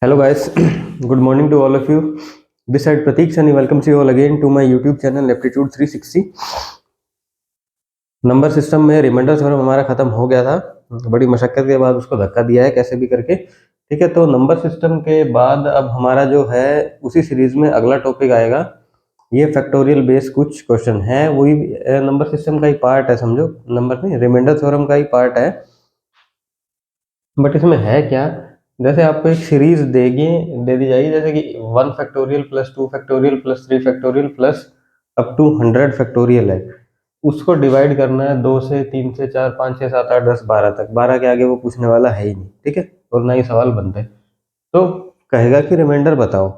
Hello guys, good morning to all of you. This side Pratik Sani welcomes you all again to my YouTube channel Aptitude 360. Number system में remainder theorem हमारा खत्म हो गया था, बड़ी मशक्कत के बाद उसको धक्का दिया है कैसे भी करके। ठीक है, तो नंबर सिस्टम के बाद अब हमारा जो है उसी सीरीज में अगला टॉपिक आएगा। ये फैक्टोरियल बेस कुछ क्वेश्चन है, वही नंबर सिस्टम का ही पार्ट है, समझो नंबर नहीं रिमाइंडर थ्योरम का ही पार्ट है। बट इसमें है क्या, जैसे आपको एक सीरीज दे दी जाएगी, जैसे कि 1 factorial plus 2 factorial plus 3 factorial plus up to 100 factorial है। उसको डिवाइड करना है 2 से 3 से 4 5 6 7 8 10 12 तक। 12 के आगे वो पूछने वाला है ही नहीं, ठीक है, और ना ही सवाल बनते। तो कहेगा कि रिमाइंडर बताओ,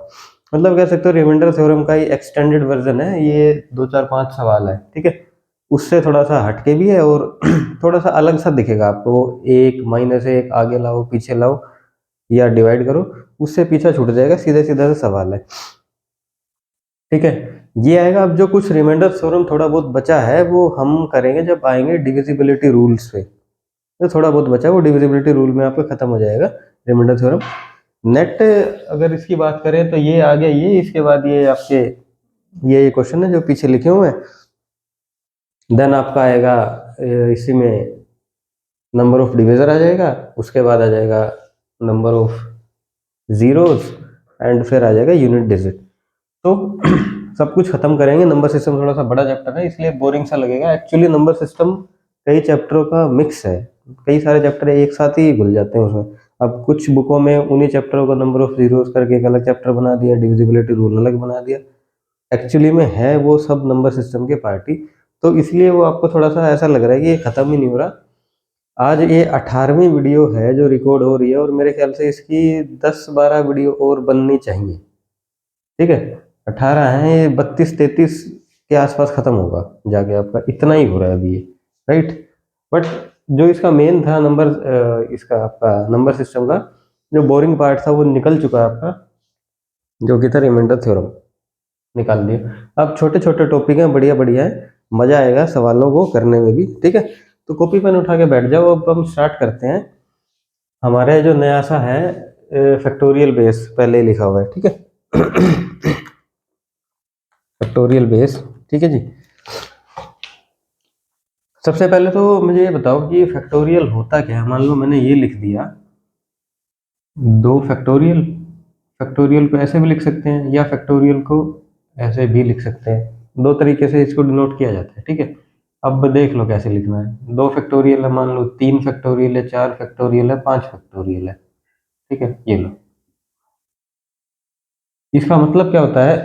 मतलब कह सकते हो रिमाइंडर थ्योरम का ही एक्सटेंडेड वर्जन है ये। 2 4 5 सवाल है, ठीक है, उससे थोड़ा सा हटके भी है और थोड़ा सा अलग सा दिखेगा आपको। 1 -1 आगे लाओ पीछे लाओ या डिवाइड करो, उससे पीछा छूट जाएगा, सीधे सीधा सा सवाल है। ठीक है, ये आएगा। अब जो कुछ रिमाइंडर थ्योरम थोड़ा बहुत बचा है वो हम करेंगे जब आएंगे डिविजिबिलिटी रूल्स पे। तो थोड़ा बहुत बचा है वो डिविजिबिलिटी रूल में आपका खत्म हो जाएगा रिमाइंडर थ्योरम। नेट अगर इसकी बात करें तो ये आ गया, ये इसके बाद ये आपके ये क्वेश्चन है जो पीछे लिखे हुए हैं। देन आपका आएगा इसी में नंबर ऑफ डिविजर आ जाएगा, उसके बाद आ जाएगा नंबर ऑफ जीरोस एंड फिर आ जाएगा यूनिट डिजिट। तो सब कुछ खत्म करेंगे। नंबर सिस्टम थोड़ा सा बड़ा चैप्टर है इसलिए बोरिंग सा लगेगा। एक्चुअली नंबर सिस्टम कई चैप्टरों का मिक्स है, कई सारे चैप्टर एक साथ ही घुल जाते हैं उसमें। अब कुछ बुकों में उन्हीं चैप्टरों का नंबर ऑफ जीरोस करके एक अलग चैप्टर बना दिया, डिविजिबिलिटी रूल अलग बना दिया। एक्चुअली में है वो सब नंबर सिस्टम के पार्टी, तो इसलिए वो आपको थोड़ा सा ऐसा लग रहा है कि ये खत्म ही नहीं हो रहा। आज ये 18वीं वीडियो है जो रिकॉर्ड हो रही है और मेरे ख्याल से इसकी 10-12 वीडियो और बननी चाहिए। ठीक है, 18 है, ये 32-33 के आसपास खत्म होगा जाके आपका, इतना ही हो रहा है अभी ये, राइट। बट जो इसका मेन था नंबर इसका आपका नंबर सिस्टम का जो बोरिंग पार्ट था वो निकल चुका है आपका, जो कि था रिमाइंडर थ्योरम, निकाल दिया। अब छोटे छोटे टॉपिक हैं, बढ़िया बढ़िया है, मजा आएगा सवालों को करने में भी। ठीक है, तो कॉपी पेन उठा के बैठ जाओ। अब हम स्टार्ट करते हैं। हमारे जो नया सा है फैक्टोरियल बेस पहले ही लिखा हुआ है, ठीक है। फैक्टोरियल बेस, ठीक है जी। सबसे पहले तो मुझे ये बताओ कि फैक्टोरियल होता क्या है। मान लो मैंने ये लिख दिया 2 फैक्टोरियल। फैक्टोरियल को ऐसे भी लिख सकते हैं या फैक्टोरियल को ऐसे भी लिख सकते हैं, 2 तरीके से इसको डिनोट किया जाता है, ठीक है। अब देख लो कैसे लिखना है। 2 फैक्टोरियल है, मान लो 3 फैक्टोरियल है, 4 फैक्टोरियल है, 5 फैक्टोरियल है, ठीक है। ये लो, इसका मतलब क्या होता है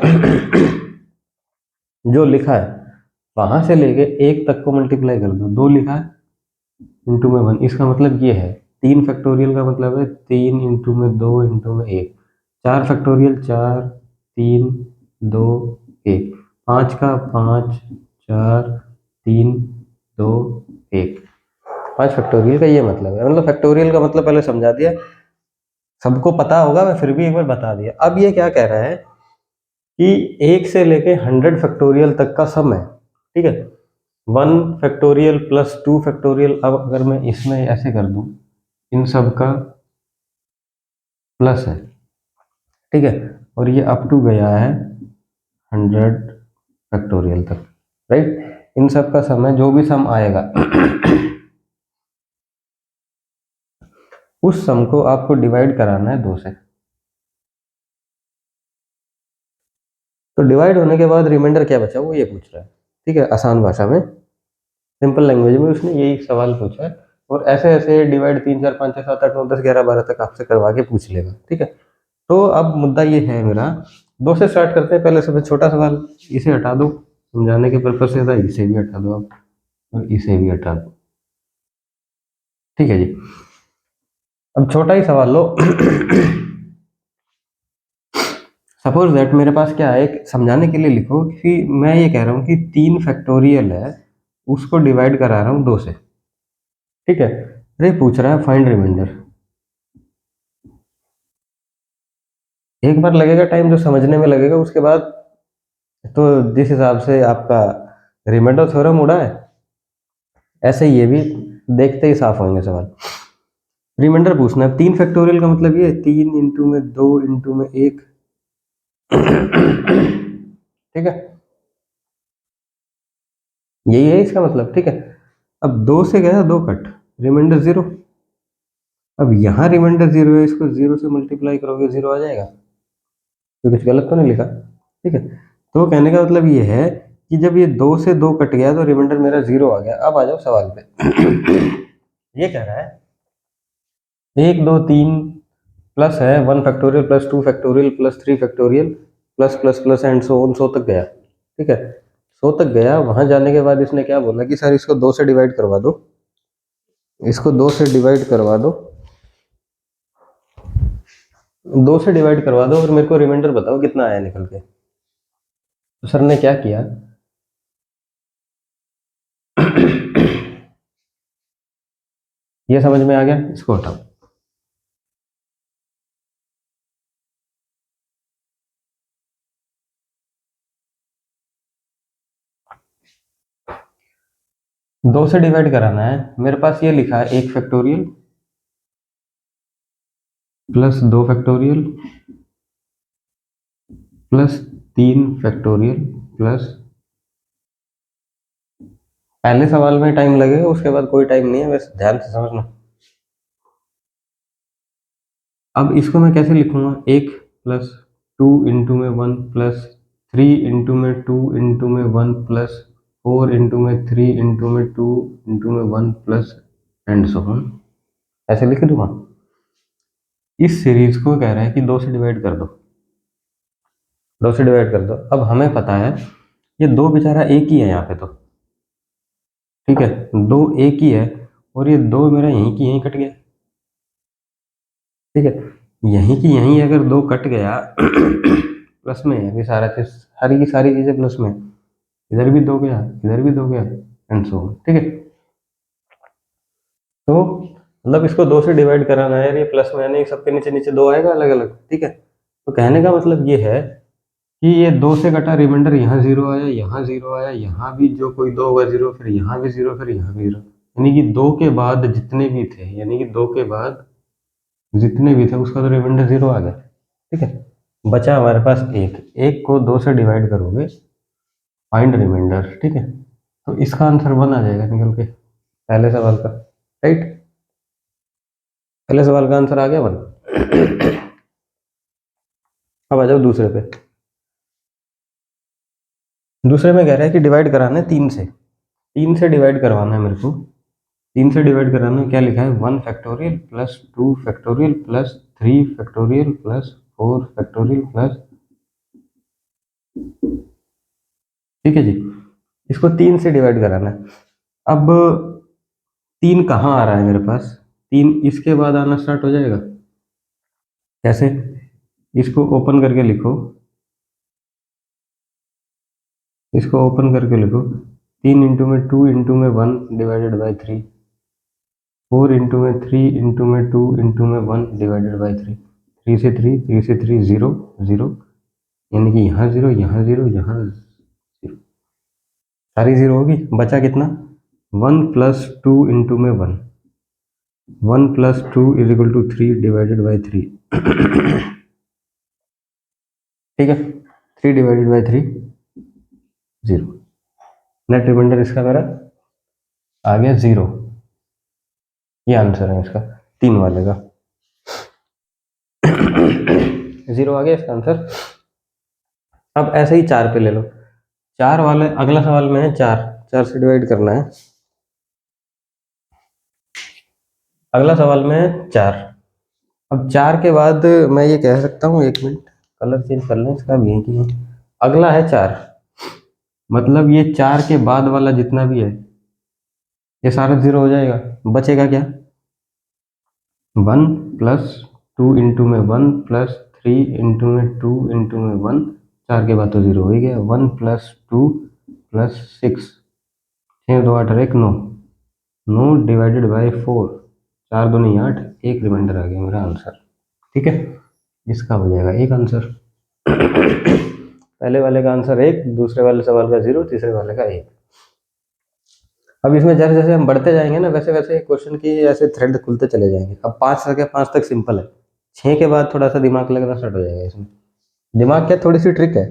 जो लिखा है वहां से लेके 1 तक को मल्टीप्लाई कर दो। 2 लिखा है इंटू में 1, इसका मतलब ये है। 3 फैक्टोरियल का मतलब है 3 इंटू में 2 इंटू में 1। 4 फैक्टोरियल 4 3 2 1। 5 का 5 4 3 2 1। 5 फैक्टोरियल का ये मतलब है। मतलब फैक्टोरियल का मतलब पहले समझा दिया, सबको पता होगा, मैं फिर भी एक बार बता दिया। अब ये क्या कह रहा है कि 1 से लेके 100 फैक्टोरियल तक का सम है, ठीक है। 1 फैक्टोरियल प्लस 2 फैक्टोरियल, अब अगर मैं इसमें ऐसे कर दूं, इन सब का प्लस है, ठीक है, और ये अप टू गया है 100 फैक्टोरियल तक, राइट। इन सब का सम है, जो भी सम आएगा उस सम को आपको डिवाइड कराना है 2 से। तो डिवाइड होने के बाद रिमाइंडर क्या बचा वो ये पूछ रहा है, ठीक है। आसान भाषा में, सिंपल लैंग्वेज में उसने यही सवाल पूछा है। और ऐसे ऐसे डिवाइड 3 4 5 6 7 8 9 10 11 12 तक आपसे करवा के पूछ लेगा, ठीक है। तो अब मुद्दा ये है मेरा, 2 से स्टार्ट करते हैं। पहले सबसे छोटा सवाल, इसे हटा दो, समझाने के पर्पज से था, इसे भी हटा दो आप और इसे भी हटा दो, ठीक है जी। अब छोटा ही सवाल लो। सपोज दैट मेरे पास क्या है, एक समझाने के लिए लिखो कि मैं ये कह रहा हूँ कि 3 फैक्टोरियल है, उसको डिवाइड करा रहा हूँ 2 से, ठीक है। अरे पूछ रहा है फाइंड रिमाइंडर। एक बार लगेगा टाइम, जो समझने में लगेगा, उसके बाद तो जिस हिसाब से आपका रिमाइंडर थ्योरम उड़ा है, ऐसे ही ये भी देखते ही साफ होंगे सवाल। रिमाइंडर पूछना है। 3 फैक्टोरियल का मतलब ये 3 इंटू में 2 इंटू में 1। ठीक है, यही है इसका मतलब। ठीक है, अब 2 से गया 2 कट, रिमाइंडर 0। अब यहाँ रिमाइंडर 0 है, इसको 0 से मल्टीप्लाई करोगे 0 आ जाएगा, तो कुछ गलत तो नहीं लिखा। ठीक है, तो कहने का मतलब ये है कि जब ये 2 से 2 कट गया तो रिमाइंडर मेरा 0 आ गया। अब आ जाओ सवाल पे। ये कह रहा है 1 2 3 प्लस है 1 factorial plus 2 factorial plus 3 factorial plus plus plus and so on, 100 तक गया। ठीक है, 100 तक गया। वहां जाने के बाद इसने क्या बोला कि सर इसको 2 से डिवाइड करवा दो, इसको 2 से डिवाइड करवा दो, 2 से डिवाइड करवा दो और मेरे को रिमाइंडर बताओ कितना आया निकल के। तो सर ने क्या किया, ये समझ में आ गया, इसको हटाओ। दो से डिवाइड कराना है, मेरे पास ये लिखा है 1 factorial plus 2 factorial plus 3 factorial plus, पहले सवाल में टाइम लगेगा, उसके बाद कोई टाइम नहीं है, बस ध्यान से समझना। अब इसको मैं कैसे लिखूंगा, 1 प्लस 2 इंटू में 1 प्लस 3 इंटू में 2 इंटू में 1 प्लस 4 इंटू में 3 इंटू में 2 इंटू में 1 प्लस एंड सो ऑन, ऐसे लिख दूंगा। इस सीरीज को कह रहा है कि 2 से डिवाइड कर दो, 2 से डिवाइड कर दो। अब हमें पता है ये 2 बेचारा एक ही है यहाँ पे, तो ठीक है 2 एक ही है, और ये 2 मेरा यहीं की यहीं कट गया। ठीक है, यहीं की यहीं अगर 2 कट गया, प्लस में है अभी सारा चीज, सारी की सारी चीजें प्लस में, इधर भी 2 गया इधर भी 2 गया एंड सो ऑन। ठीक है, तो मतलब इसको 2 से डिवाइड कराना है, ये प्लस में है नहीं, सबके नीचे नीचे 2 आएगा अलग अलग। ठीक है, तो कहने का मतलब ये है कि ये 2 से कटा रिमाइंडर, यहाँ 0 आया, यहाँ 0 आया, यहाँ भी जो कोई 2 होगा 0, फिर यहाँ भी 0, फिर यहाँ भी 0, यानी कि 2 के बाद जितने भी थे, यानी कि 2 के बाद जितने भी थे उसका तो रिमाइंडर 0 आ गया। ठीक है, बचा हमारे पास एक, एक को 2 से डिवाइड करोगे, फाइंड रिमाइंडर। ठीक है, तो इसका आंसर 1 आ जाएगा निकल के, पहले सवाल का। राइट, पहले सवाल का आंसर आ गया 1। अब आ जाओ दूसरे पे। दूसरे में कह रहा है कि डिवाइड कराना है 3 से, 3 से डिवाइड करवाना है मेरे को। 3 से डिवाइड कराना है, क्या लिखा है 1 factorial plus 2 factorial plus 3 factorial plus 4 factorial plus, ठीक है जी, इसको 3 से डिवाइड कराना है। अब 3 कहाँ आ रहा है मेरे पास, 3 इसके बाद आना स्टार्ट हो जाएगा। कैसे, इसको ओपन करके लिखो, इसको ओपन करके लिखो, 3 इंटू में 2 इंटू में 1 डिवाइडेड बाई 3, 4 इंटू में 3 इंटू में 2 इंटू में 1 डिवाइडेड बाई 3, 3 से 3, 3 से 3 0 0, यानी कि यहाँ 0 यहाँ 0 यहाँ 0, सारी 0 होगी, बचा कितना 1 प्लस 2 इंटू में 1, 1 plus 2 is equal to 3 divided by 3। ठीक है, 3 डिवाइडेड बाई 3 0, नेट रिमाइंडर इसका मेरा आ गया 0। ये आंसर है इसका 3 वाले का। 0 आ गया इसका आंसर। अब ऐसे ही 4 पे ले लो, 4 वाले अगला सवाल में है 4, 4 से डिवाइड करना है। अगला सवाल में है 4। अब 4 के बाद मैं ये कह सकता हूँ, 1 मिनट कलर चेंज कर लें इसका भी, है कि नहीं। अगला है 4, मतलब ये 4 के बाद वाला जितना भी है ये सारा 0 हो जाएगा, बचेगा क्या 1 प्लस 2 इंटू में 1 प्लस 3 इंटू में 2 इंटू में 1, 4 के बाद तो 0 हो ही गया, 1 प्लस 2 प्लस 6, 6 2 8 1 9, 9 डिवाइडेड बाई 4, 4 2 नहीं 8, एक रिमाइंडर आ गया मेरा आंसर। ठीक है, इसका हो जाएगा एक आंसर। पहले वाले का आंसर 1, दूसरे वाले सवाल का 0, तीसरे वाले का 1। अब इसमें जैसे जैसे हम बढ़ते जाएंगे ना, वैसे वैसे क्वेश्चन की ऐसे थ्रेड खुलते चले जाएंगे। अब 5 तक सिंपल है, 6 के बाद थोड़ा सा दिमाग लगना स्टार्ट हो जाएगा इसमें। दिमाग क्या, थोड़ी सी ट्रिक है।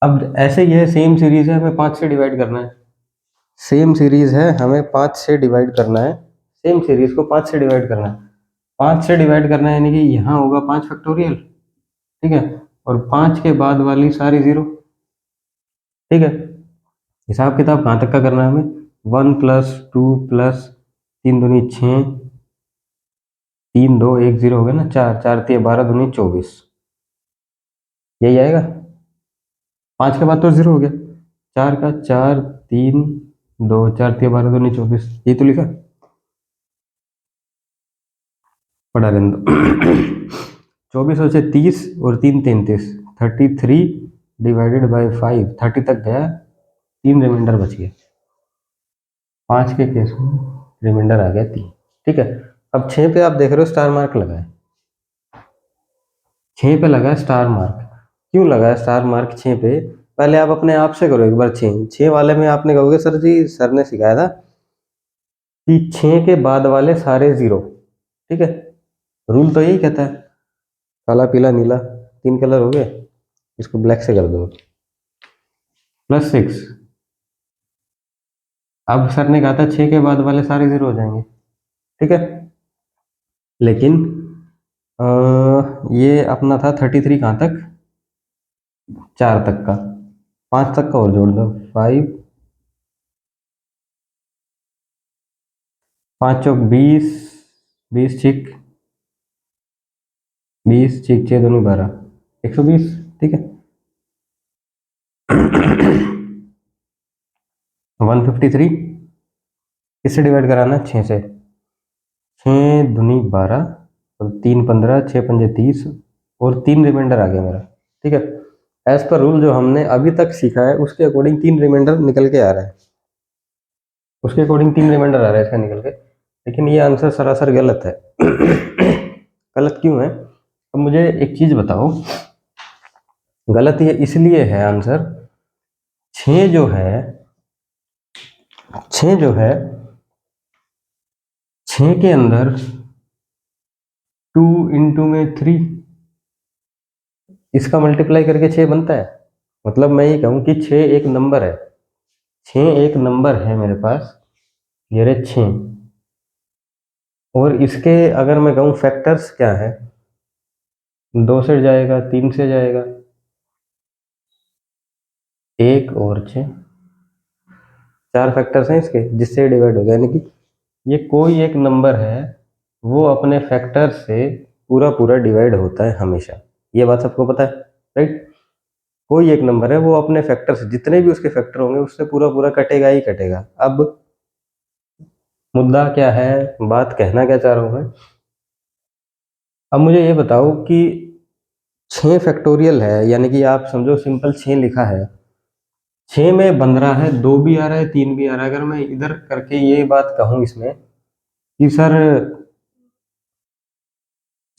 अब ऐसे ही है, सेम सीरीज है, हमें 5 से डिवाइड करना है। सेम सीरीज है, हमें 5 से डिवाइड करना है। सेम सीरीज को 5 से डिवाइड करना है। 5 से डिवाइड करना है, यानी कि यहाँ होगा 5 फैक्टोरियल, ठीक है, और 5 के बाद वाली सारी जीरो, ठीक है। हिसाब किताब कहाँ तक का करना है हमें, 1+2+3×2=6, 3 2 1 0 हो गया ना, 4 4 3 12×2=24, यही आएगा। 5 के बाद तो जीरो हो गया, 4 का 4 3 2, 4 3 12×2=24, यही तो लिखा, पढ़ा रहने दो। 24 और 3 33, 33/5, 30 तक गया, 3 रिमाइंडर बच गया। 5 के केस में रिमाइंडर आ गया 3, ठीक है। अब 6 पे आप देख रहे हो स्टार मार्क लगा है, 6 पे लगा है स्टार मार्क। क्यों लगा है स्टार मार्क 6 पे? पहले आप अपने आप से करो एक बार, 6 वाले में आपने कहोगे सर जी सर ने सिखाया था कि 6 के बाद वाले सारे जीरो, ठीक है, रूल तो यही कहता है। काला पीला नीला 3 कलर हो गए, इसको ब्लैक से कर दो। +6, अब सर ने कहा था 6 के बाद वाले सारे जीरो हो जाएंगे, ठीक है। लेकिन ये अपना था 33 कहाँ तक, 4 तक का, 5 तक का और जोड़ दो, 5, 5 चौक 20, 20 छिक 20 छिक 6 दूनी 12, 120, ठीक है। 153 किससे डिवाइड कराना है, 6 से, 6 दूनी 12 और 3 15, 6 पंजे 30 और 3 रिमाइंडर आ गया मेरा, ठीक है। एज पर रूल जो हमने अभी तक सीखा है उसके अकॉर्डिंग 3 रिमाइंडर निकल के आ रहा है, उसके अकॉर्डिंग 3 रिमाइंडर आ रहा है इसका निकल के, लेकिन ये आंसर सरासर गलत है। गलत क्यों है? अब मुझे एक चीज बताओ, गलत ये इसलिए है आंसर, 6 जो है, 6 जो है, 6 के अंदर 2 × 3, इसका मल्टीप्लाई करके 6 बनता है। मतलब मैं ये कहूँ कि 6 एक नंबर है, 6 एक नंबर है मेरे पास, ये रहे 6, और इसके अगर मैं कहूँ फैक्टर्स क्या है, 2 से जाएगा, 3 से जाएगा, 1 और 6, 4 फैक्टर्स हैं इसके जिससे डिवाइड हो गया, यानी कि ये कोई एक नंबर है वो अपने फैक्टर से पूरा पूरा डिवाइड होता है हमेशा, ये बात सबको पता है, राइट। कोई एक नंबर है वो अपने फैक्टर से, जितने भी उसके फैक्टर होंगे उससे पूरा पूरा कटेगा ही कटेगा। अब मुद्दा क्या है, बात कहना क्या चाह रहा हूं मैं, अब मुझे ये बताओ कि 6 फैक्टोरियल है, यानी कि आप समझो सिंपल 6 लिखा है, 6 में बन रहा है, 2 भी आ रहा है 3 भी आ रहा है। अगर मैं इधर करके ये बात कहूँ इसमें कि सर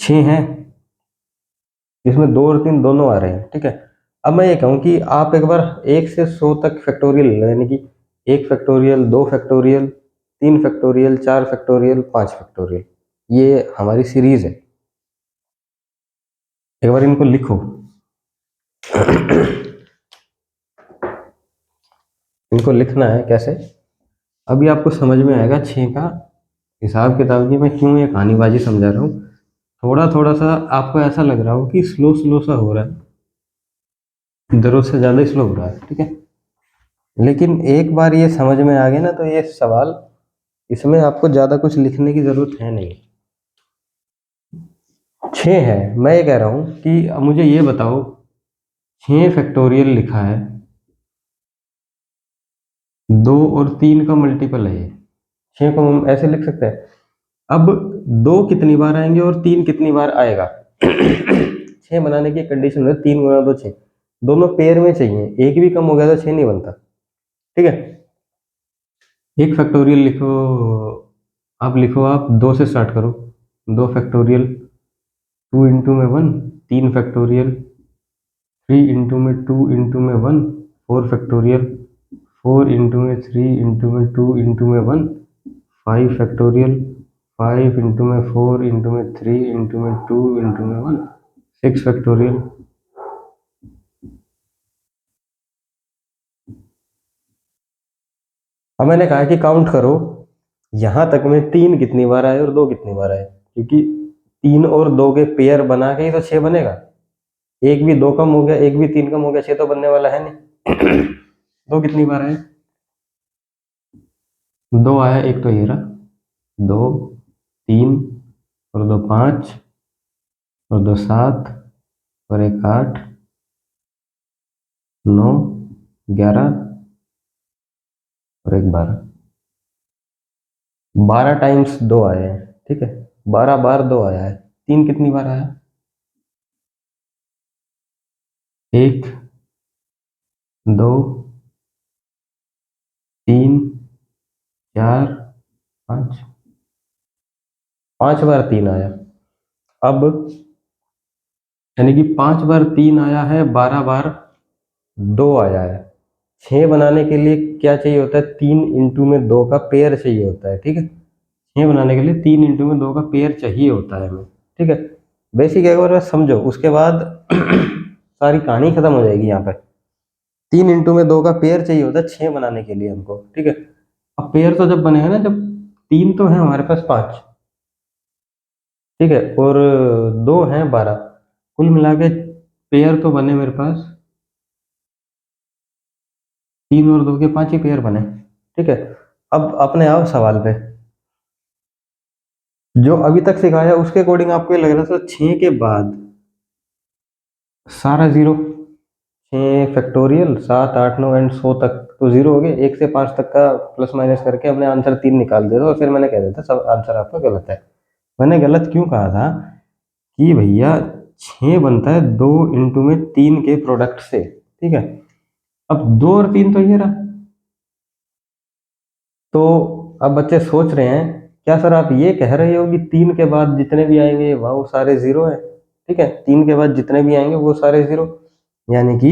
6 है, इसमें 2 और 3 दोनों आ रहे हैं, ठीक है। अब मैं ये कहूँ कि आप एक बार 1 से 100 तक फैक्टोरियल, यानी कि 1 factorial, 2 factorial, 3 factorial, 4 factorial, 5 factorial, ये हमारी सीरीज है। एक बार इनको लिखो। इनको लिखना है कैसे, अभी आपको समझ में आएगा 6 का हिसाब किताब की मैं क्यों ये कहानीबाजी समझा रहा हूँ। थोड़ा थोड़ा सा आपको ऐसा लग रहा हो कि स्लो स्लो सा हो रहा है, जरूरत से ज्यादा स्लो हो रहा है, ठीक है। लेकिन एक बार ये समझ में आ गया ना, तो ये सवाल, इसमें आपको ज्यादा कुछ लिखने की जरूरत है नहीं। 6 है, मैं ये कह रहा हूं कि अब मुझे ये बताओ, 6 फैक्टोरियल लिखा है, 2 और 3 का मल्टीपल है ये, 6 को हम ऐसे लिख सकते हैं। अब 2 कितनी बार आएंगे और 3 कितनी बार आएगा? 6 बनाने की कंडीशन है 3 गुना 2 6, दोनों पेयर में चाहिए, एक भी कम हो गया तो 6 नहीं बनता, ठीक है। एक फैक्टोरियल लिखो, आप लिखो, आप 2 से स्टार्ट करो, 2 फैक्टोरियल, 2 इंटू में 1, 3 फैक्टोरियल, 3 इंटू में 2 इंटू में 1, 4 फैक्टोरियल, 4 इंटू में 3 इंटू में 2 इंटू में 1, 5 फैक्टोरियल, 5 इंटू में 4 इंटू में 3 इंटू में 2 इंटू में 1, 6 फैक्टोरियल। अब मैंने कहा कि काउंट करो यहां तक में 3 कितनी बार आए और 2 कितनी बार आए, क्योंकि 3 और 2 के पेयर बना के ही तो 6 बनेगा। एक भी 2 कम हो गया, एक भी 3 कम हो गया, 6 तो बनने वाला है नहीं। 2 कितनी बार आए? 2 आया, एक तो ये रहा, 2, 3 और 2 5 और 2 7 और 1 8, 9, 11 और 1 12। 12 टाइम्स 2 आए हैं, ठीक है, 12 बार 2 आया है। 3 कितनी बार आया? 1, 2, 3, 4, 5, 5 बार 3 आया। अब यानी कि 5 बार 3 आया है, 12 बार 2 आया है। 6 बनाने के लिए क्या चाहिए होता है? 3 इंटू में 2 का पेयर चाहिए होता है, ठीक है। 6 बनाने के लिए 3 इंटू में 2 का पेयर चाहिए होता है हमें, ठीक है। बेसिक एक बार समझो, उसके बाद सारी कहानी खत्म हो जाएगी यहाँ पे। 3 इंटू में 2 का पेयर चाहिए होता है 6 बनाने के लिए हमको, ठीक है। अब पेयर तो जब बनेगा ना, जब 3 तो है हमारे पास 5, ठीक है, और 2 हैं 12, कुल मिला के पेयर तो बने मेरे पास 3 और 2 के 5 ही पेयर बने, ठीक है। अब अपने आओ सवाल पे। जो अभी तक सिखाया उसके अकॉर्डिंग आपको ये लग रहा था 6 के बाद सारा जीरो, 6 फैक्टोरियल 7 8 9 एंड 100 तक तो जीरो हो गए। 1 से 5 तक का प्लस माइनस करके हमने आंसर 3 निकाल दिया था और फिर मैंने कह दिया था सब आंसर आपका गलत है। मैंने गलत क्यों कहा था? कि भैया 6 बनता है 2 इंटू में 3 के प्रोडक्ट से, ठीक है। अब 2 और 3 तो ये रहा। तो अब बच्चे सोच रहे हैं, क्या सर आप ये कह रहे हो कि 3 के बाद जितने भी आएंगे वह वो सारे जीरो है, ठीक है। 3 के बाद जितने भी आएंगे वो सारे जीरो, यानी कि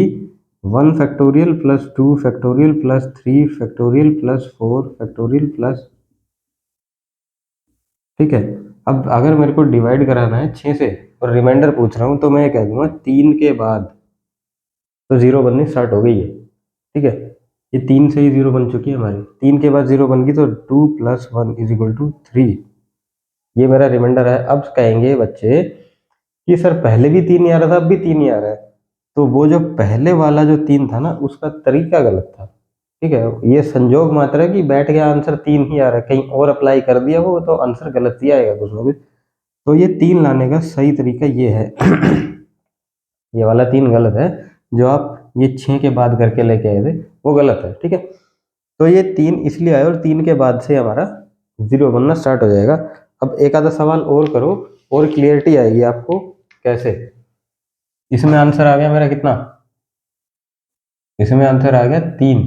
1 factorial plus 2 factorial plus 3 factorial plus 4 factorial plus, ठीक है। अब अगर मेरे को डिवाइड कराना है 6 से और रिमाइंडर पूछ रहा हूँ, तो मैं कह दूंगा 3 के बाद तो जीरो बननी स्टार्ट हो गई है, ठीक है। ये 3 से ही जीरो बन चुकी है हमारी, 3 के बाद जीरो बन गई तो 2 प्लस 1 इज इक्वल टू 3। ये मेरा रिमाइंडर है। अब कहेंगे बच्चे कि सर पहले भी 3 ही आ रहा था, अब भी 3 ही आ रहा है। तो वो जो पहले वाला जो 3 था ना, उसका तरीका गलत था, ठीक है। ये संजोग मात्र है कि बैठ गया आंसर 3 ही आ रहा है, कहीं और अप्लाई कर दिया वो तो आंसर गलत ही आएगा कुछ ना कुछ। तो ये 3 लाने का सही तरीका ये है। ये वाला 3 गलत है, जो आप ये 6 के बाद करके लेके आए थे वो गलत है, ठीक है। तो ये 3 इसलिए आए और 3 के बाद से हमारा जीरो बनना स्टार्ट हो जाएगा। अब एक आधा सवाल और करो और क्लियरिटी आएगी आपको कैसे। इसमें आंसर आ गया मेरा कितना? इसमें आंसर आ गया 3।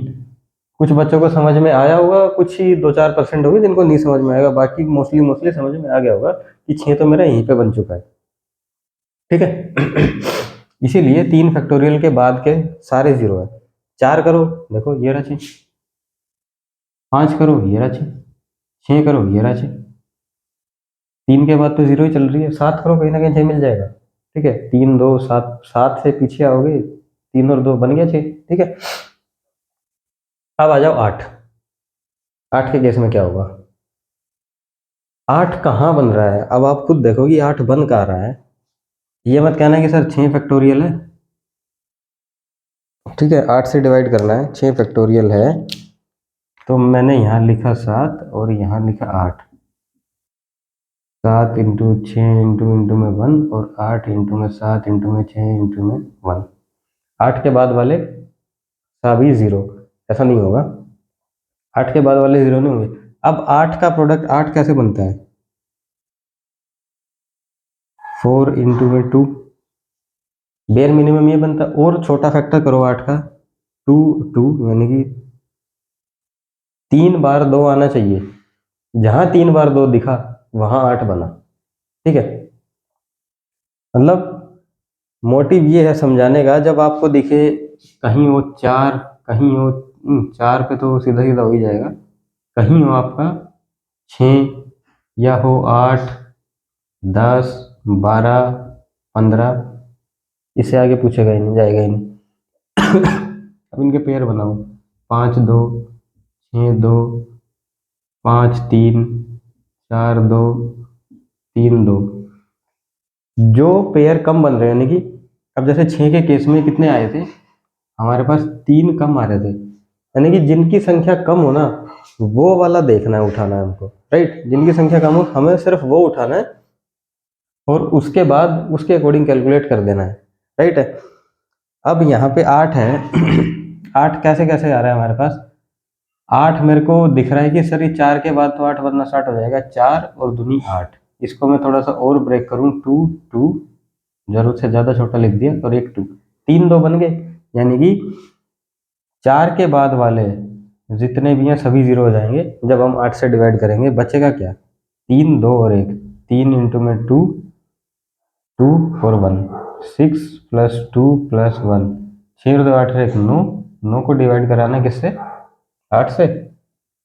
कुछ बच्चों को समझ में आया होगा, कुछ ही 2-4% होगी जिनको नहीं समझ में आएगा, बाकी मोस्टली मोस्टली समझ में आ गया होगा कि 6 तो मेरा यहीं पे बन चुका है, ठीक है। इसीलिए 3 फैक्टोरियल के बाद के सारे जीरो है। 4 करो, देखो ये रहा 6। 5 करो, ये रहा 6। 6 करो, ये रहा 6। 3 के बाद तो जीरो ही चल रही है। 7 करो, कहीं ना कहीं 6 मिल जाएगा, ठीक है। 3 2 7, 7 से पीछे आओगे, 3 और 2 बन गया 6, ठीक है। अब आ जाओ 8। 8 के केस में क्या होगा? 8 कहाँ बन रहा है? अब आप खुद देखो कि 8 बन कहाँ रहा है। ये मत कहना कि सर 6 फैक्टोरियल है, ठीक है। 8 से डिवाइड करना है, 6 फैक्टोरियल है, तो मैंने यहाँ लिखा 7 और यहाँ लिखा 8। 7 इंटू 6 इंटू इंटू में 1 और 8 इंटू में 7 इंटू में 6 इंटू में 1। 8 के बाद वाले सभी जीरो, ऐसा नहीं होगा। 8 के बाद वाले जीरो नहीं होंगे। अब 8 का प्रोडक्ट 8 कैसे बनता है? 4 इंटू में 2, बेयर मिनिमम ये बनता है। और छोटा फैक्टर करो 8 का, 2 2, यानी कि 3 बार 2 आना चाहिए। जहां 3 बार 2 दिखा वहां 8 बना, ठीक है। मतलब मोटिव ये है समझाने का, जब आपको दिखे कहीं वो 4, कहीं वो 4 पे तो सीधा सीधा हो ही जाएगा। कहीं हो आपका 6 या हो 8, 10, 12, 15, इससे आगे पूछेगा ही नहीं, जाएगा ही नहीं। अब इनके पेयर बनाओ, 5 2, 6 2, 5 3, 4 2, 3 2। जो पेयर कम बन रहे हैं, यानी कि अब जैसे 6 के केस में कितने आए थे हमारे पास, 3 कम आ रहे थे, यानी कि जिनकी संख्या कम हो ना वो वाला देखना है, उठाना है हमको, राइट। जिनकी संख्या कम हो हमें सिर्फ वो उठाना है और उसके बाद उसके अकॉर्डिंग कैलकुलेट कर देना है, राइट है। अब यहाँ पे 8 है। 8 कैसे कैसे आ रहा है हमारे पास, 8 मेरे को दिख रहा है कि सर ये 4 के बाद तो 8 बनना स्टार्ट हो जाएगा, 4 और दूनी 8। इसको मैं थोड़ा सा और ब्रेक करूँ, 2 2, जरूरत से ज़्यादा छोटा लिख दिया, और एक 2, 3 2 बन गए, यानी कि 4 के बाद वाले जितने भी हैं सभी जीरो हो जाएंगे जब हम 8 से डिवाइड करेंगे। बचेगा क्या, 3 2 और 1, 3 इंटू में 2, 2 और 1, 6 प्लस 2 प्लस 1, 6 और 2 8 1 9, 9 को डिवाइड कराना किससे, 8 से,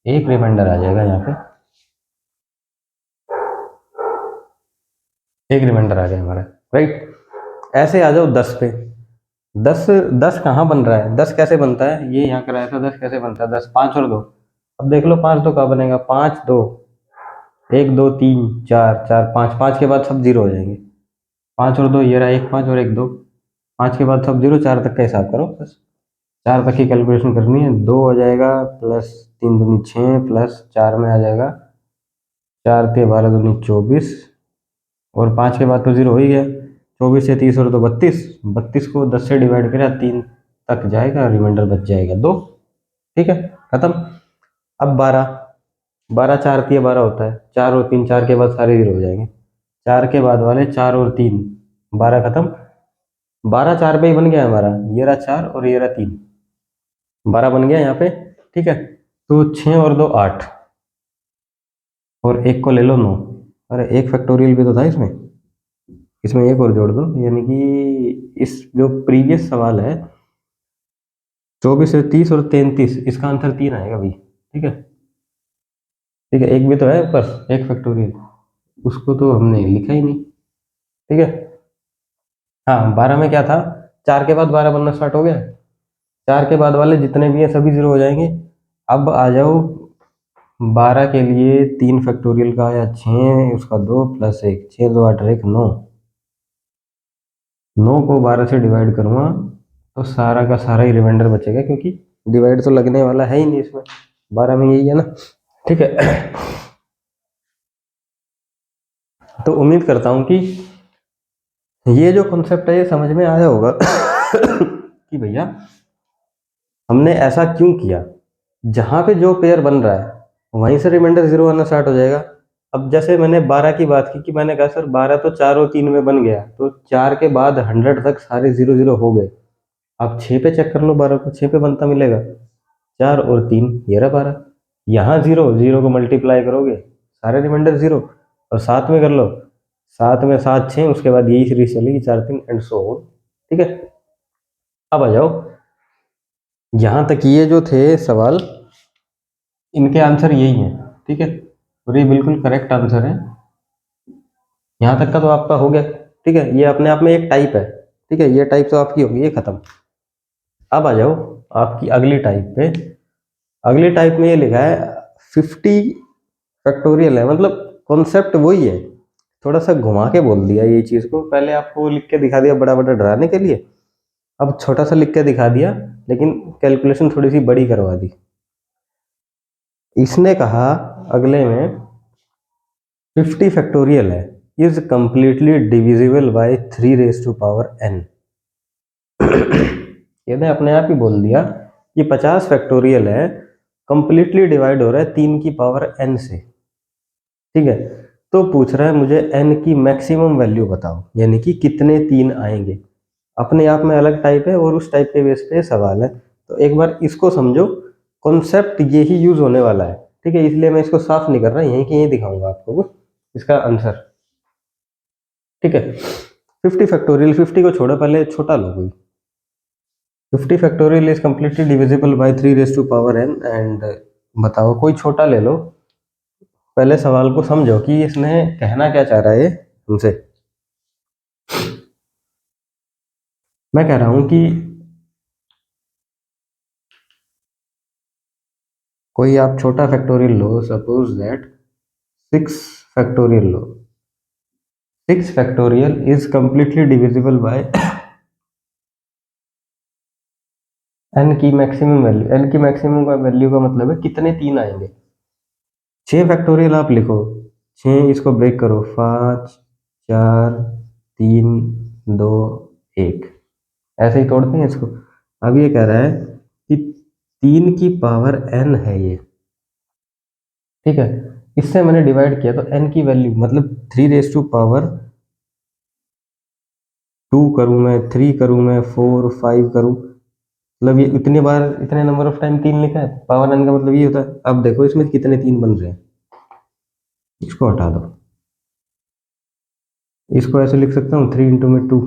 एक रिमाइंडर आ जाएगा यहाँ पे, एक रिमाइंडर आ गया हमारा, राइट। ऐसे आ जाओ 10 पे। 10 10 कहाँ बन रहा है, 10 कैसे बनता है, ये यहाँ कराया था, 10 कैसे बनता है, 10 5 और 2। अब देख लो 5 2 कहाँ बनेगा, 5 2, 1 2 3 4 4 5, 5 के बाद सब जीरो हो जाएंगे, 5 और 2 ये रहा, एक 5 और एक 2, 5 के बाद सब जीरो, 4 तक का हिसाब करो बस, 4 तक की कैलकुलेशन करनी है। 2 हो जाएगा प्लस 3 दूनी 6 प्लस 4 में आ जाएगा 4 के 12 दूनी 24, और 5 के बाद तो जीरो हो ही गया, 24 से 30 और 2 32, 32 को 10 से डिवाइड करें 3 तक जाएगा, रिमाइंडर बच जाएगा 2, ठीक है, खत्म। अब 12, 12 4 3 12 होता है, 4 और 3, 4 के बाद सारे जीरो हो जाएंगे, 4 के बाद वाले 4 और 3, 12 खत्म। 12 4 पे ही बन गया हमारा, ये रहा 4 और ये रहा 3, 12 बन गया यहाँ पे, ठीक है। तो 6 और 2 8, और एक को ले लो 9, अरे एक फैक्टोरियल भी तो था इसमें, इसमें एक और जोड़ दो, यानी कि इस जो प्रीवियस सवाल है 24 से 30 और 33, इसका आंसर 3 आएगा भाई, ठीक है, ठीक है। एक भी तो है ऊपर, एक फैक्टोरियल, उसको तो हमने लिखा ही नहीं, ठीक है। हाँ 12 में क्या था, 4 के बाद 12 बनना स्टार्ट हो गया, 4 के बाद वाले जितने भी हैं सभी जीरो हो जाएंगे। अब आ जाओ 12 के लिए, 3 फैक्टोरियल का आया 6, उसका 2 प्लस 1, 6 2 8 1 9, 9 को 12 से डिवाइड करूंगा तो सारा का सारा ही रिमाइंडर बचेगा, क्योंकि डिवाइड तो लगने वाला है ही नहीं इसमें, 12 में यही है ना, ठीक है। तो उम्मीद करता हूं कि ये जो कॉन्सेप्ट है ये समझ में आया होगा कि भैया हमने ऐसा क्यों किया, जहां पे जो पेयर बन रहा है वहीं से रिमाइंडर जीरो आना स्टार्ट हो जाएगा। अब जैसे मैंने 12 की बात की कि मैंने कहा सर 12 तो 4 और 3 में बन गया, तो 4 के बाद 100 तक सारे जीरो जीरो हो गए। आप 6 पे चेक कर लो, 12 को 6 पे बनता मिलेगा, 4 और 3 ये रहा 12, यहाँ जीरो, जीरो को मल्टीप्लाई करोगे सारे रिमाइंडर जीरो, और 7 में कर लो, 7 में 7 6, उसके बाद यही सीरीज चलेगी 4 3 एंड सो ऑन, ठीक है। अब आ जाओ, यहाँ तक ये जो थे सवाल, इनके आंसर यही हैं, ठीक है, और ये बिल्कुल करेक्ट आंसर है। यहाँ तक का तो आपका हो गया, ठीक है, ये अपने आप में एक टाइप है, ठीक है, ये टाइप तो आपकी होगी, ये खत्म। अब आ जाओ आपकी अगली टाइप पे। अगली टाइप में ये लिखा है 50 फैक्टोरियल है, मतलब कॉन्सेप्ट वही है, थोड़ा सा घुमा के बोल दिया ये चीज को, पहले आपको लिख के दिखा दिया बड़ा बड़ा डराने के लिए, अब छोटा सा लिख के दिखा दिया, लेकिन कैलकुलेशन थोड़ी सी बड़ी करवा दी। इसने कहा अगले में 50 फैक्टोरियल है, is completely divisible by 3 raise to power n। इसने अपने आप ही बोल दिया कि 50 फैक्टोरियल है, कंप्लीटली डिवाइड हो रहा है 3 की पावर n से, ठीक है। तो पूछ रहा है मुझे n की मैक्सिमम वैल्यू बताओ, यानी कि कितने 3 आएंगे। अपने आप में अलग टाइप है और उस टाइप के बेस पे सवाल है, तो एक बार इसको समझो, कॉन्सेप्ट यही यूज होने वाला है, ठीक है, इसलिए मैं इसको साफ नहीं कर रहा, यहीं की यहीं दिखाऊंगा आपको इसका आंसर, ठीक है। 50 फैक्टोरियल, 50 को छोड़ो, पहले छोटा लो कोई, 50 factorial is completely divisible by 3 raise to power n and बताओ, कोई छोटा ले लो, पहले सवाल को समझो कि इसने कहना क्या चाह रहा है हमसे। मैं कह रहा हूं कि कोई आप छोटा factorial low, suppose that 6 factorial low. 6 factorial is completely divisible bye n की मैक्सिमम वैल्यू। n की मैक्सिमम का वैल्यू का मतलब है कितने 3 आएंगे। 6 फैक्टोरियल आप लिखो, 6 इसको ब्रेक करो, 5 4 3 2 1, ऐसे ही तोड़ते हैं इसको। अब ये कह रहा है कि 3 की पावर n है ये, ठीक है। इससे मैंने डिवाइड किया तो n की वैल्यू मतलब 3 रेज टू पावर 2 करूं मैं, 3 करूं मैं, 4 5 करूं, मतलब ये इतनी बार इतने नंबर ऑफ टाइम 3 लिखा है, पावर n का मतलब ये होता है। अब देखो इसमें कितने 3 बन रहे हैं, इसको हटा दो, इसको ऐसे लिख सकता हूँ 3 इंटू में 2,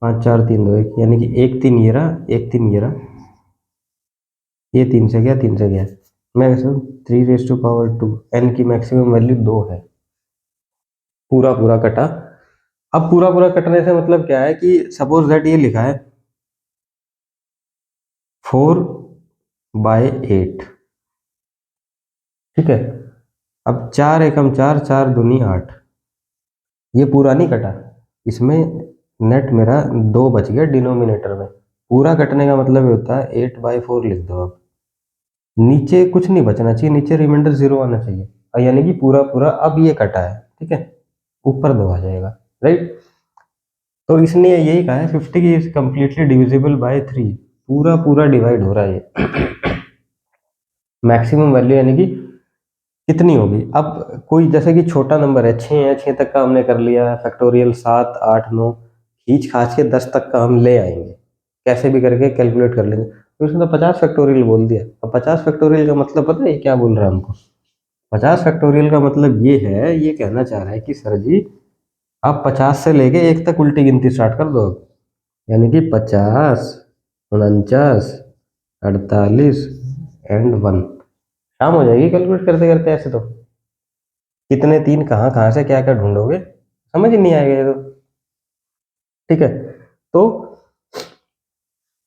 5 4 3 2 1, यानी कि एक 3 ये रहा, एक 3 ये रहा, ये 3 से गया, 3 से गया। मैं कैसे 3 रेज टू पावर 2, n की मैक्सिमम वैल्यू 2 है, पूरा पूरा कटा। अब पूरा पूरा कटने से मतलब क्या है कि सपोज दैट ये लिखा है 4/8, ठीक है। अब 4 एकम 4, 4 दूनी 8, ये पूरा नहीं कटा, इसमें नेट मेरा 2 बच गया डिनोमिनेटर में। पूरा कटने का मतलब ये होता है 8/4 लिख दो आप, नीचे कुछ नहीं बचना चाहिए, नीचे रिमाइंडर 0 आना चाहिए, यानी कि पूरा पूरा अब ये कटा है, ठीक है, ऊपर 2 आ जाएगा, राइट। तो इसने यही कहा है 50 की इज कम्प्लीटली डिविजिबल बाय 3, पूरा पूरा डिवाइड हो रहा है ये। मैक्सिमम वैल्यू यानी कि कितनी होगी। अब कोई जैसे कि छोटा नंबर है, 6 है, 6 तक का हमने कर लिया, फैक्टोरियल 7 8 9, खींच खाच के 10 तक का हम ले आएंगे, कैसे भी करके कैलकुलेट कर लेंगे। तो उसने तो 50 फैक्टोरियल बोल दिया। अब 50 फैक्टोरियल का मतलब पता है ये क्या बोल रहा है हमको? 50 फैक्टोरियल का मतलब ये है, ये कहना चाह रहा है कि सर जी आप 50 से लेके 1 तक उल्टी गिनती स्टार्ट कर दो अब, यानी कि 50 49 48 एंड 1, शाम हो जाएगी कैलकुलेट करते करते। ऐसे तो कितने 3 कहाँ कहाँ से क्या क्या ढूंढोगे, समझ ही नहीं आएगा ये तो, ठीक है। तो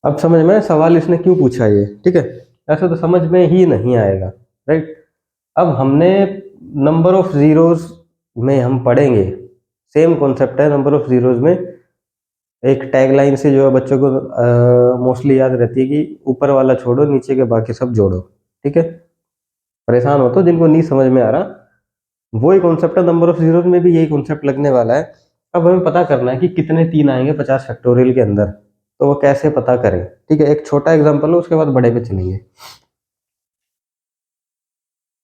अब समझ में सवाल इसने क्यों पूछा ये, ठीक है। ऐसे तो समझ में ही नहीं आएगा, राइट। अब हमने नंबर ऑफ जीरोस में हम पढ़ेंगे, सेम कॉन्सेप्ट है नंबर ऑफ जीरोस में। एक टैगलाइन से जो है बच्चों को मोस्टली याद रहती है कि ऊपर वाला छोड़ो, नीचे के बाकी सब जोड़ो, ठीक है। परेशान हो तो जिनको नहीं समझ में आ रहा, वही कॉन्सेप्ट है, नंबर ऑफ जीरोस में भी यही कॉन्सेप्ट लगने वाला है। अब हमें पता करना है कि कितने 3 आएंगे 50 फैक्टोरियल के अंदर, तो वो कैसे पता करें, ठीक है। एक छोटा एग्जांपल हो, उसके बाद बड़े पे चलेंगे।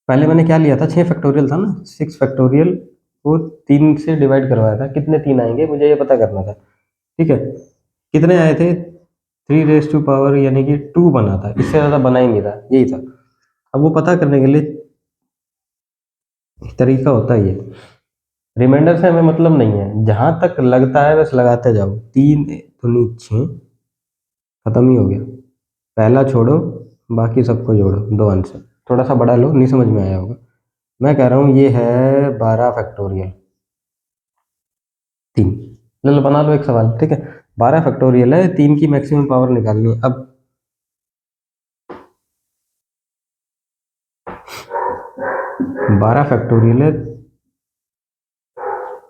पहले मैंने क्या लिया था, 6 फैक्टोरियल था ना, 6 फैक्टोरियल को 3 से डिवाइड करवाया था, कितने 3 आएंगे मुझे ये पता करना था, ठीक है। कितने आए थे, 3 रेज टू पावर यानी कि 2 बना था, इससे ज़्यादा बना ही नहीं था, यही था। अब वो पता करने के लिए तरीका होता है ये, रिमाइंडर से हमें मतलब नहीं है, जहां तक लगता है बस लगाते जाओ। 3 दूनी 6, खत्म ही हो गया, पहला छोड़ो बाकी सबको जोड़ो, 2 आंसर। थोड़ा सा बड़ा लो, नहीं समझ में आया होगा। मैं कह रहा हूँ ये है 12 फैक्टोरियल 3, ले लो बना लो एक सवाल, ठीक है। 12 फैक्टोरियल है, 3 की मैक्सिमम पावर निकालनी है। अब 12 फैक्टोरियल है,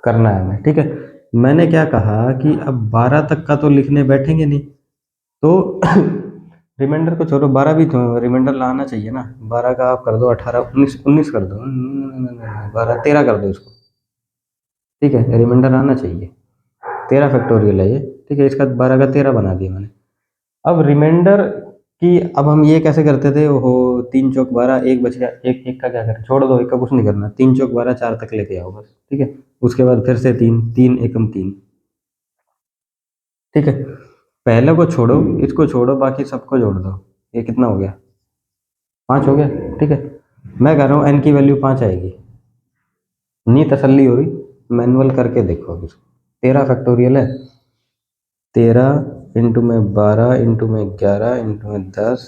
करना है हमें, ठीक है। मैंने क्या कहा कि अब 12 तक का तो लिखने बैठेंगे नहीं, तो रिमाइंडर को छोड़ो, 12 भी तो रिमाइंडर लाना चाहिए ना। 12 का आप कर दो 18 19 19 कर दो, 12 13 कर दो इसको, ठीक है, रिमाइंडर आना चाहिए। 13 फैक्टोरियल है ये, ठीक है, इसका 12 का 13 बना दिया मैंने। अब रिमाइंडर की अब हम ये कैसे करते थे, ओहो 3 चौक 12, एक बच गया, एक एक का क्या करें, छोड़ दो, एक का कुछ नहीं करना, 3 चौक 12 4 तक लेके आओ बस, ठीक है। उसके बाद फिर से 3 3 एकम 3, ठीक है। पहले को छोड़ो, इसको छोड़ो, बाकी सबको जोड़ दो, ये कितना हो गया, 5 हो गया, ठीक है। मैं कह रहा हूँ एन की वैल्यू 5 आएगी, नहीं तसल्ली हो रही, मैनुअल करके देखो अब इसको। 13 फैक्टोरियल है, 13 इंटू में 12 इंटू में 11 इंटू में 10।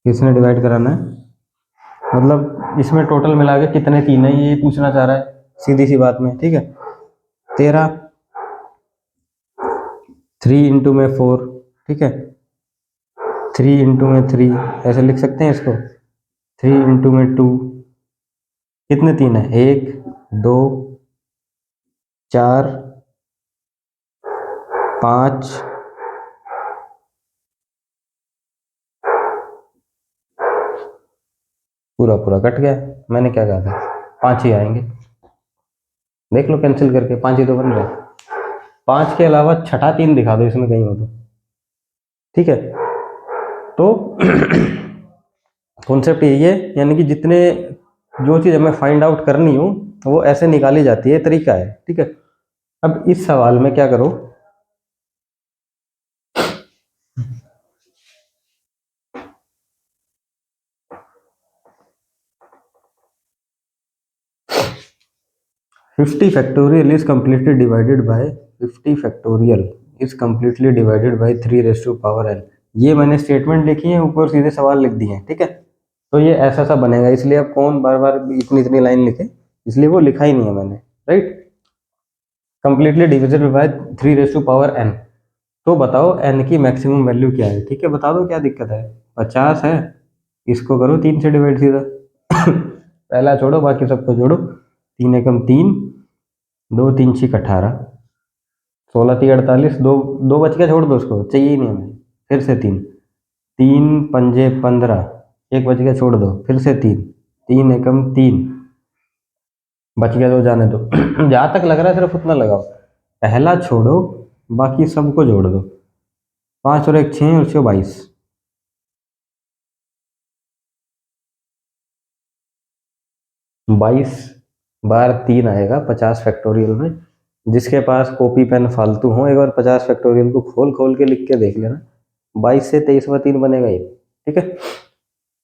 किसने डिवाइड कराना है, मतलब इसमें टोटल मिला के कितने तीन है ये पूछना चाह रहा है, सीधी सी बात में। ठीक है, 13, 3 इंटू में 4, ठीक है, 3 इंटू में 3, ऐसे लिख सकते हैं इसको। 3 इंटू में 2, कितने तीन है, 1 2 4 5, पूरा पूरा कट गया। मैंने क्या कहा था, 5 ही आएंगे। देख लो कैंसिल करके, 5 ही तो बन रहे हैं। 5 के अलावा छठा 3 दिखा दो इसमें कहीं हो तो। ठीक है, तो कॉन्सेप्ट यही है, यानी कि जितने जो चीज़ हमें फाइंड आउट करनी हो वो ऐसे निकाली जाती है, तरीका है। ठीक है, अब इस सवाल में क्या करो, fifty factorial is completely divided by 50 factorial is completely divided by 3 raise to power n। ये मैंने स्टेटमेंट लिखी है, ऊपर सीधे सवाल लिख दिए हैं। ठीक है, तो ये ऐसा सा बनेगा, इसलिए अब कौन बार बार इतनी इतनी लाइन लिखे, इसलिए वो लिखा ही नहीं है मैंने। Right, completely divisible by 3 raise to power n। तो बताओ n की मैक्सिमम वैल्यू क्या है। ठीक है, बता दो क्या दिक्कत है। 50 है, इसको करो 3 से डिवाइड सीधा। पहला छोड़ो, बाकी सबको जोड़ो। 3 एकम 3, 2 3 6 18, 16 3 48, दो दो बच गया, छोड़ दो उसको, चाहिए ही नहीं हमें। फिर से 3, 3 पंजे 15, एक बच गया, छोड़ दो। फिर से 3, 3 एकम 3, बच गया तो जाने दो। जहाँ तक लग रहा है सिर्फ उतना लगाओ, पहला छोड़ो, बाकी सबको जोड़ दो। 5 और 1 6 और 6 22, 22 बार 3 आएगा 50 फैक्टोरियल में। जिसके पास कॉपी पेन फालतू हो, एक बार 50 फैक्टोरियल को खोल खोल के लिख के देख लेना। 22 से 23वां 3 बनेगा ये। ठीक है,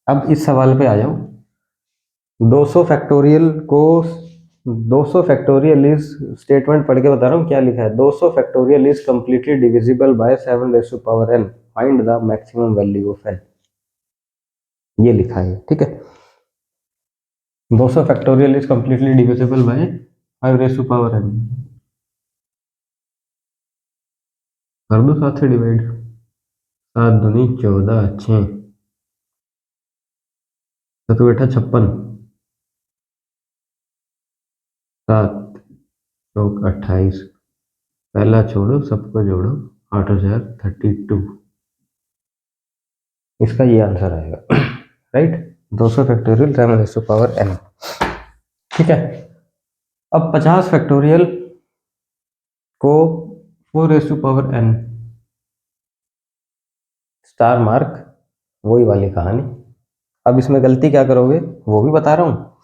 अब इस सवाल पे आ जाओ। 200 फैक्टोरियल को 200 फैक्टोरियल इज, स्टेटमेंट पढ़ के बता रहा हूँ क्या लिखा है। 200 factorial is completely divisible by 7 raise to power n, find the maximum value of n, ये लिखा है। ठीक है, 200 factorial is completely divisible by 5 raise to power n, कर दो 7 से डिवाइड। 7 दूनी 14, 6 तो बेटा 56, 7 चौक 28, पहला छोड़ो सबको जोड़ो, 8032, इसका ये आंसर आएगा। Right, 200 factorial 7 raise to power n। ठीक है, अब 50 फैक्टोरियल को 4 raise to power n, star mark, वही वाली कहानी। अब इसमें गलती क्या करोगे वो भी बता रहा हूँ,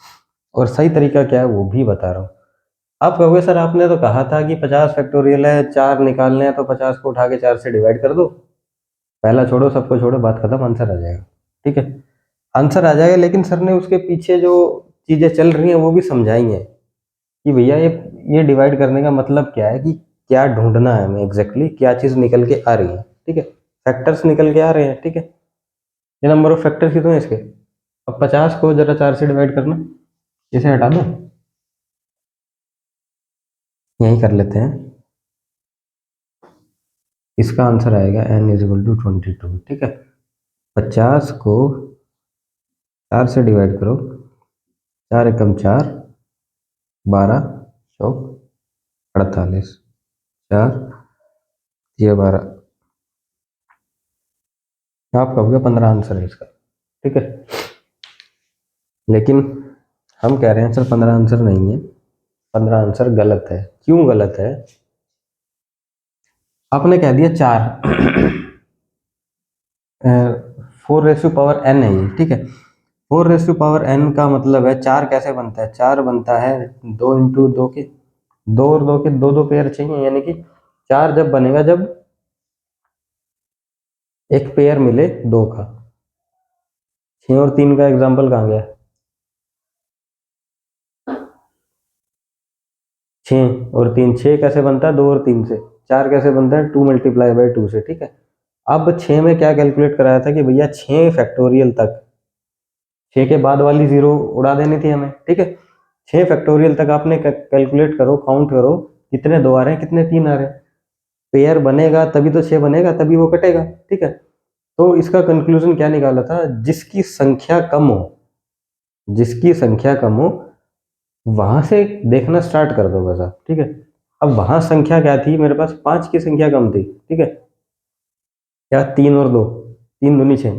और सही तरीका क्या है वो भी बता रहा हूँ। आप कहोगे सर आपने तो कहा था कि 50 फैक्टोरियल है, 4 निकालने हैं, तो 50 को उठा के 4 से डिवाइड कर दो, पहला छोड़ो सबको छोड़ो, बात खत्म, आंसर आ जाएगा। ठीक है, आंसर आ जाएगा, लेकिन सर ने उसके पीछे जो चीज़ें चल रही हैं वो भी समझाई हैं कि भैया ये डिवाइड करने का मतलब क्या है, कि क्या ढूंढना है हमें एग्जैक्टली, क्या चीज़ निकल के आ रही है। ठीक है, फैक्टर्स निकल के आ रहे हैं। ठीक है, ये नंबर ऑफ फैक्टर्स कितने हैं इसके। अब 50 को जरा 4 से डिवाइड करना, इसे हटा दो, यही कर लेते हैं। इसका आंसर आएगा n इज इक्वल टू 22। ठीक है, 50 को 4 से डिवाइड करो, 4 एकम 4, 12 चौक 48, 4 ये 12, आप कहोगे 15 आंसर है इसका। ठीक है, लेकिन हम कह रहे हैं सर 15 आंसर नहीं है, 15 आंसर गलत है। क्यों गलत है, आपने कह दिया 4, 4 रेस टू पावर n है ये। ठीक है, 4 रेस टू पावर n का मतलब है 4 कैसे बनता है, 4 बनता है 2 इंटू 2 के, 2 और 2 के दो दो पेयर चाहिए, यानी कि 4 जब बनेगा जब एक पेयर मिले 2 का। 6 और 3 का एग्जाम्पल कहाँ गया, 6 और 3, 6 कैसे बनता है 2 और 3 से, 4 कैसे बनता है 2 मल्टीप्लाई बाई 2 से, ठीक है। अब 6 में क्या कैलकुलेट कराया था कि भैया 6 फैक्टोरियल तक, 6 के बाद वाली जीरो उड़ा देनी थी हमें, ठीक है। 6 फैक्टोरियल तक आपने कैलकुलेट करो, काउंट करो कितने 2 आ रहे हैं कितने 3 आ रहे हैं, पेयर बनेगा तभी तो 6 बनेगा, तभी वो कटेगा, ठीक है। तो इसका कंक्लूजन क्या निकाला था, जिसकी संख्या कम हो, जिसकी संख्या कम हो वहां से देखना स्टार्ट कर दो बस आप, ठीक है। अब वहां संख्या क्या थी, मेरे पास 5 की संख्या कम थी, ठीक है। क्या 3 और 2, 3 दूनी 6,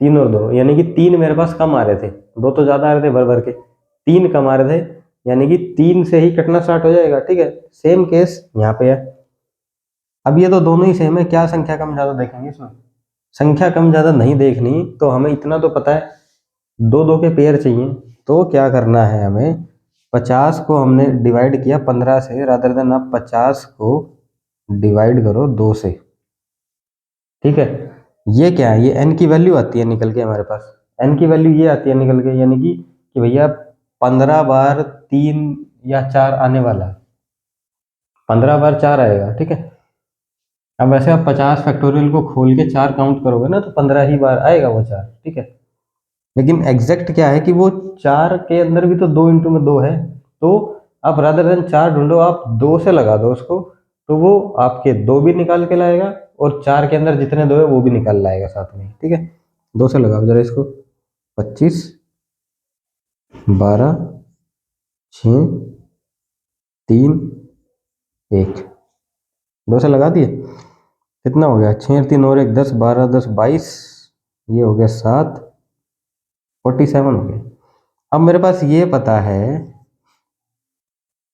3 और 2 यानी कि 3 मेरे पास कम आ रहे थे, 2 तो ज्यादा आ रहे थे भर भर के, 3 कम आ रहे थे, यानी कि 3 से ही कटना स्टार्ट हो जाएगा, ठीक है। सेम केस यहाँ पे है। अब ये तो दोनों ही सेम है, क्या संख्या कम ज्यादा देखेंगे इसमें, संख्या कम ज्यादा नहीं देखनी, तो हमें इतना तो पता है दो दो के पेयर चाहिए। तो क्या करना है हमें, 50 को हमने डिवाइड किया 15 से, रादर देन आप 50 को डिवाइड करो 2 से, ठीक है। ये क्या है, ये n की वैल्यू आती है निकल के हमारे पास, n की वैल्यू ये आती है निकल के, यानी कि भैया 15 बार 3 या 4 आने वाला है, 15 बार 4 आएगा, ठीक है। अब वैसे आप 50 फैक्टोरियल को खोल के 4 काउंट करोगे ना तो 15 ही बार आएगा वो 4, ठीक है। लेकिन एग्जैक्ट क्या है कि वो 4 के अंदर भी तो 2 इंटू में 2 है, तो आप रादर देन 4 ढूंढो, आप 2 से लगा दो उसको, तो वो आपके 2 भी निकाल के लाएगा और 4 के अंदर जितने 2 है वो भी निकाल लाएगा साथ में, ठीक है। 2 से लगाओ जरा इसको, 25, 12, 6, 3, 1, 2 से लगा दिए, कितना हो गया 6 3 और 1 10, 12 10 22, ये हो गया 7, 47 हो गया। अब मेरे पास ये पता है,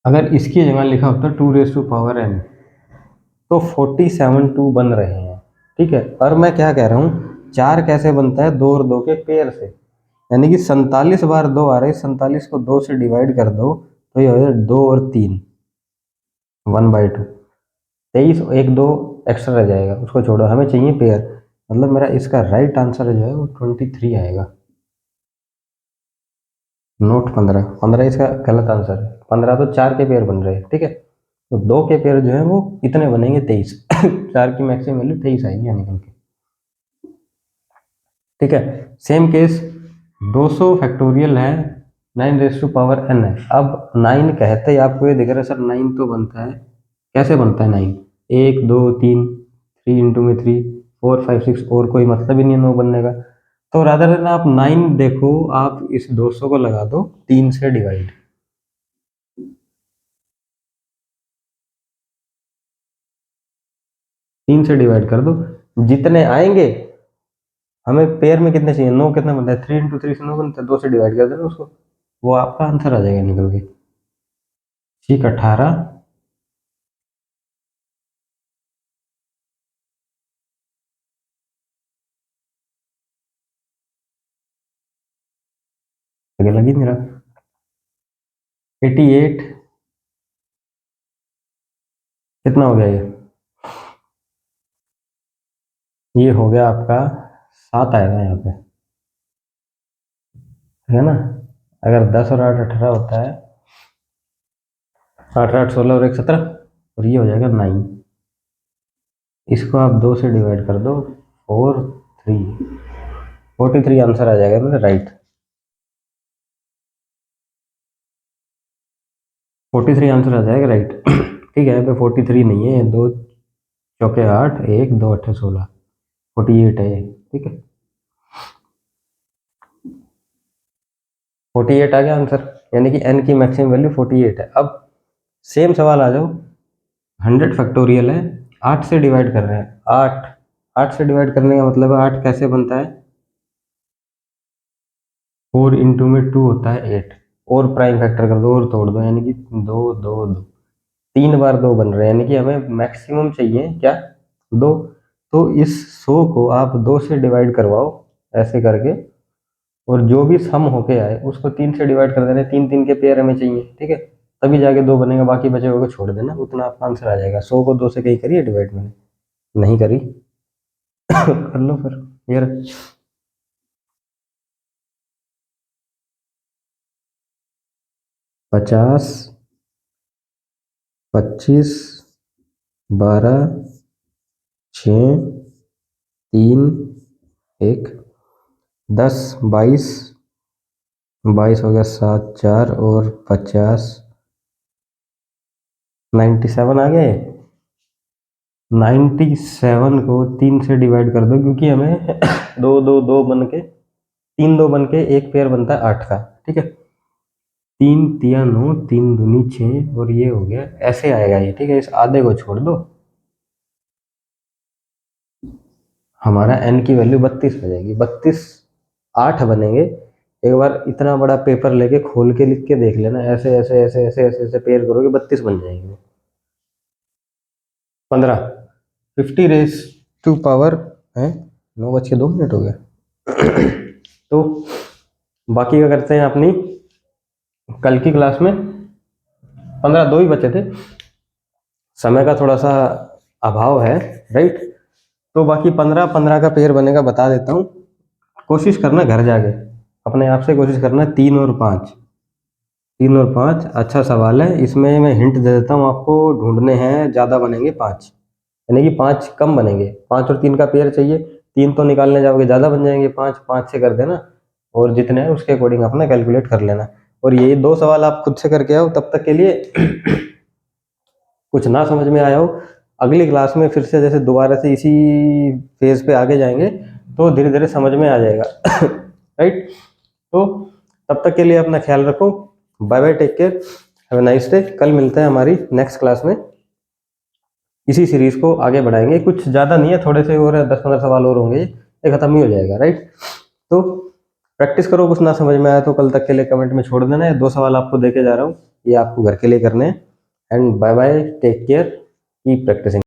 अगर इसकी जगह लिखा होता 2 रेज़ टू पावर n, तो 47 2 बन रहे हैं, ठीक है। और मैं क्या कह रहा हूँ, 4 कैसे बनता है 2 और 2 के पेयर से, यानी कि 47 बार 2 आ रहे हैं, 47 को 2 से डिवाइड कर दो तो ये हो जाए 2 और 3, 1/2, 23, एक 2 एक्स्ट्रा रह जाएगा, उसको छोड़ो, हमें चाहिए पेयर, मतलब मेरा इसका राइट आंसर जो है वो 23 आएगा, नोट 15, 15 इसका गलत आंसर है, 15 तो 4 के पेयर बन रहे हैं, ठीक है। तो 2 के पेयर जो है वो कितने बनेंगे 23, 4 की मैक्सिमम वैल्यू 23 आएगी यहाँ निकल के, ठीक है। सेम केस 200 फैक्टोरियल है, 9 रेज़ टू पावर n है। अब 9 कहते ही आपको ये दिख रहा है सर 9 तो बनता है, कैसे बनता है 9, 1 2 3, 3 इंटू में 3, 4 5 6, और कोई मतलब ही नहीं है 9 बनने का। तो रादर देन आप 9 देखो, आप इस 200 को लगा दो 3 से डिवाइड, 3 से डिवाइड कर दो, जितने आएंगे, हमें पेयर में कितने चाहिए 9, कितना बनता है 3 इंटू 3 से 9 बनता है, 2 से डिवाइड कर देना उसको, वो आपका आंसर आ जाएगा निकल के, ठीक 18, आगे लगी मेरा 88, कितना हो गया ये हो गया आपका 7 आएगा यहाँ पे, है ना। अगर 10 और 8 18 होता है, 8 8 16 और 1 17, और ये हो जाएगा 9, इसको आप 2 से डिवाइड कर दो, 4 3, 43 आंसर आ जाएगा मेरा राइट, 43 आंसर आ जाएगा राइट। ठीक है, यहाँ पे 43 नहीं है, 2 चौके 8, 1 2 8 16, 48 है ये, ठीक है, 48 आ गया आंसर, यानी कि n की मैक्सिमम वैल्यू 48 है। अब सेम सवाल आ जाओ, 100 फैक्टोरियल है, 8 से डिवाइड कर रहे हैं, 8, 8 से डिवाइड करने का मतलब है 8 कैसे बनता है, 4 इंटू में 2 होता है 8, और प्राइम फैक्टर कर दो और तोड़ दो, यानी कि 2 2 2, 3 बार 2 बन रहे हैं, यानी कि हमें मैक्सिमम चाहिए क्या 2, तो इस 100 को आप 2 से डिवाइड करवाओ ऐसे करके, और जो भी सम होके आए उसको 3 से डिवाइड कर देना, 3 3 के पेयर हमें चाहिए, ठीक है, तभी जाके 2 बनेगा, बाकी बचे हुए को छोड़ देना, उतना आपका आंसर आ जाएगा। 100 को 2 से कहीं करिए डिवाइड, मैंने नहीं करी। कर लो फिर, यार 50 25, 12, 6, 3, 1, 10, 22, 22 हो गया, 7, 4 और 50, 97 आ गए। 97 को 3 से डिवाइड कर दो, क्योंकि हमें दो दो दो बन के, 3 2 बन के एक पेयर बनता है 8 का, ठीक है। 3 तिया 9, 3 दूनी 6 और ये हो गया, ऐसे आएगा ये, ठीक है। इस आधे को छोड़ दो, हमारा n की वैल्यू 32 हो जाएगी। 32 8 बनेंगे। एक बार इतना बड़ा पेपर लेके खोल के लिख के देख लेना, ऐसे ऐसे ऐसे ऐसे ऐसे ऐसे पेयर करोगे 32 बन जाएंगे। 15, 50 रेस टू पावर है 9:02 हो गया। तो बाकी का करते हैं अपनी कल की क्लास में। 15 दो ही बचे थे, समय का थोड़ा सा अभाव है, राइट। तो बाकी 15 का पेयर बनेगा, बता देता हूँ। कोशिश करना घर जाके, अपने आप से कोशिश करना 3 और 5। 3 और 5 अच्छा सवाल है। इसमें मैं हिंट दे देता हूँ आपको, ढूंढने हैं, ज़्यादा बनेंगे 5, यानी कि 5 कम बनेंगे। 5 और 3 का पेयर चाहिए, 3 तो निकालने जाओगे ज़्यादा बन जाएंगे, 5 5 से कर देना, और जितने हैं उसके अकॉर्डिंग अपना कैलकुलेट कर लेना। और ये 2 सवाल आप खुद से करके आओ, तब तक के लिए कुछ ना समझ में आया हो, अगली क्लास में फिर से जैसे दोबारा से इसी फेज पे आगे जाएंगे तो धीरे धीरे समझ में आ जाएगा। राइट। तो तब तक के लिए अपना ख्याल रखो। Bye bye, take care, have a nice day. कल मिलते हैं हमारी नेक्स्ट क्लास में, इसी सीरीज को आगे बढ़ाएंगे। कुछ ज़्यादा नहीं है, थोड़े से और 10-15 सवाल और होंगे, ये खत्म ही हो जाएगा, राइट। तो प्रैक्टिस करो, कुछ ना समझ में आया तो कल तक के लिए कमेंट में छोड़ देना है। 2 सवाल आपको देके जा रहा हूँ, ये आपको घर के लिए करने हैं। And bye bye, take care, keep practising.